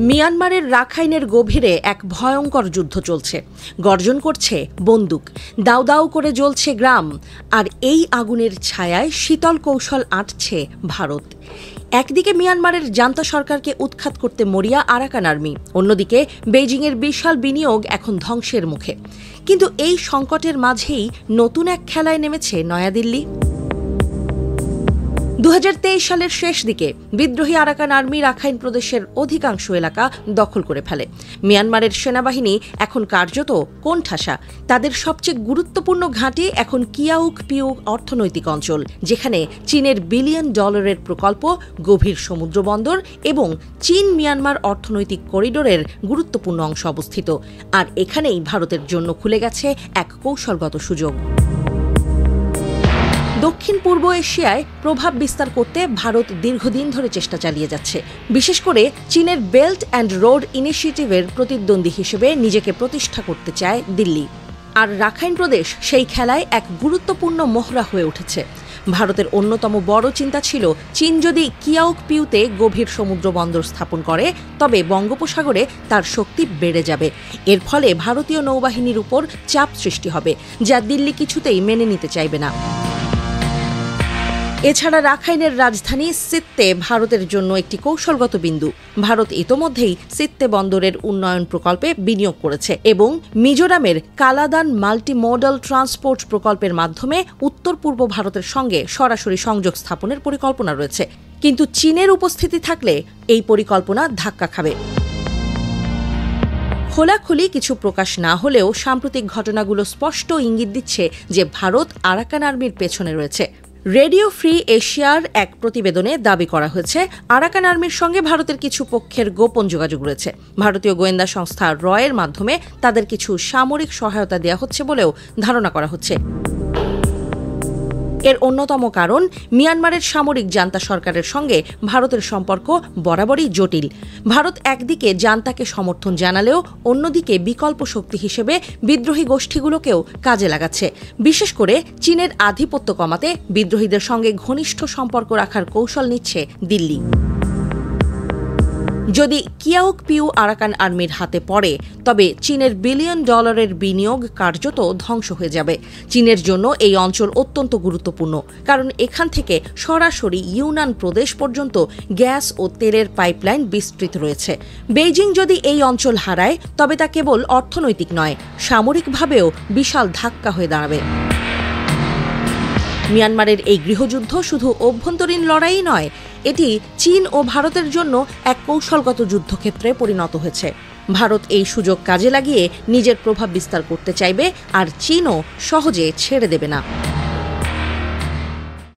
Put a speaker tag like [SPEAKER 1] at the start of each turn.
[SPEAKER 1] মিয়ানমারের রাখাইনের গভীরে এক ভয়ঙ্কর যুদ্ধ চলছে। গর্জন করছে বন্দুক, দাউ দাউ করে জ্বলছে গ্রাম, আর এই আগুনের ছায়ায় শীতল কৌশল আঁটছে ভারত। একদিকে মিয়ানমারের জান্তা সরকারকে উৎখাত করতে মরিয়া আরাকান আর্মি, অন্যদিকে বেইজিংয়ের বিশাল বিনিয়োগ এখন ধ্বংসের মুখে। কিন্তু এই সংকটের মাঝেই নতুন এক খেলায় নেমেছে নয়াদিল্লি। 2023 সালের শেষ দিকে বিদ্রোহী আরাকান আর্মি রাখাইন প্রদেশের অধিকাংশ এলাকা দখল করে ফেলে। মিয়ানমারের সেনাবাহিনী এখন কার্যত কোণঠাসা। তাদের সবচেয়ে গুরুত্বপূর্ণ ঘাঁটি এখন কিয়াউক পিউক অর্থনৈতিক অঞ্চল, যেখানে চীনের বিলিয়ন ডলারের প্রকল্প, গভীর সমুদ্র বন্দর এবং চীন মিয়ানমার অর্থনৈতিক করিডোরের গুরুত্বপূর্ণ অংশ অবস্থিত। আর এখানেই ভারতের জন্য খুলে গেছে এক কৌশলগত সুযোগ। দক্ষিণ পূর্ব এশিয়ায় প্রভাব বিস্তার করতে ভারত দীর্ঘদিন ধরে চেষ্টা চালিয়ে যাচ্ছে। বিশেষ করে চীনের বেল্ট অ্যান্ড রোড ইনিশিয়েটিভের প্রতিদ্বন্দ্বী হিসেবে নিজেকে প্রতিষ্ঠা করতে চায় দিল্লি। আর রাখাইন প্রদেশ সেই খেলায় এক গুরুত্বপূর্ণ মহড়া হয়ে উঠেছে। ভারতের অন্যতম বড় চিন্তা ছিল, চীন যদি কিয়াউক পিউতে গভীর সমুদ্র বন্দর স্থাপন করে তবে বঙ্গোপসাগরে তার শক্তি বেড়ে যাবে। এর ফলে ভারতীয় নৌবাহিনীর উপর চাপ সৃষ্টি হবে, যা দিল্লি কিছুতেই মেনে নিতে চাইবে না। এছাড়া রাখাইনের রাজধানী সিত্তে ভারতের জন্য একটি কৌশলগত বিন্দু। ভারত ইতোমধ্যেই সিত্তে বন্দরের উন্নয়ন প্রকল্পে বিনিয়োগ করেছে এবং মিজোরামের কালাদান মাল্টিমোডাল ট্রান্সপোর্ট প্রকল্পের মাধ্যমে উত্তর পূর্ব ভারতের সঙ্গে সরাসরি সংযোগ স্থাপনের পরিকল্পনা রয়েছে। কিন্তু চীনের উপস্থিতি থাকলে এই পরিকল্পনা ধাক্কা খাবে। খোলাখুলি কিছু প্রকাশ না হলেও সাম্প্রতিক ঘটনাগুলো স্পষ্ট ইঙ্গিত দিচ্ছে যে ভারত আরাকান আর্মির পেছনে রয়েছে। রেডিও ফ্রি এশিয়ার এক প্রতিবেদনে দাবি করা হয়েছে, আরাকান আর্মির সঙ্গে ভারতের কিছু পক্ষের গোপন যোগাযোগ রয়েছে। ভারতীয় গোয়েন্দা সংস্থা রয়ের মাধ্যমে তাদের কিছু সামরিক সহায়তা দেওয়া হচ্ছে বলেও ধারণা করা হচ্ছে। এর অন্যতম কারণ, মিয়ানমারের সামরিক জান্তা সরকারের সঙ্গে ভারতের সম্পর্ক বরাবরই জটিল। ভারত একদিকে জান্তাকে সমর্থন জানালেও অন্যদিকে বিকল্প শক্তি হিসেবে বিদ্রোহী গোষ্ঠীগুলোকেও কাজে লাগাচ্ছে। বিশেষ করে চীনের আধিপত্য কমাতে বিদ্রোহীদের সঙ্গে ঘনিষ্ঠ সম্পর্ক রাখার কৌশল নিচ্ছে দিল্লি। যদি কিয়াউক পিউ আরাকান আর্মির হাতে পড়ে তবে চীনের বিলিয়ন ডলারের বিনিয়োগ কার্যত ধ্বংস হয়ে যাবে। চীনের জন্য এই অঞ্চল অত্যন্ত গুরুত্বপূর্ণ, কারণ এখান থেকে সরাসরি ইউনান প্রদেশ পর্যন্ত গ্যাস ও তেলের পাইপলাইন বিস্তৃত রয়েছে। বেইজিং যদি এই অঞ্চল হারায় তবে তা কেবল অর্থনৈতিক নয়, সামরিকভাবেও বিশাল ধাক্কা হয়ে দাঁড়াবে। মিয়ানমারের এই গৃহযুদ্ধ শুধু অভ্যন্তরীণ লড়াই নয়, এটি চীন ও ভারতের জন্য এক কৌশলগত যুদ্ধক্ষেত্রে পরিণত হয়েছে। ভারত এই সুযোগ কাজে লাগিয়ে নিজের প্রভাব বিস্তার করতে চাইবে, আর চীনও সহজে ছেড়ে দেবে না।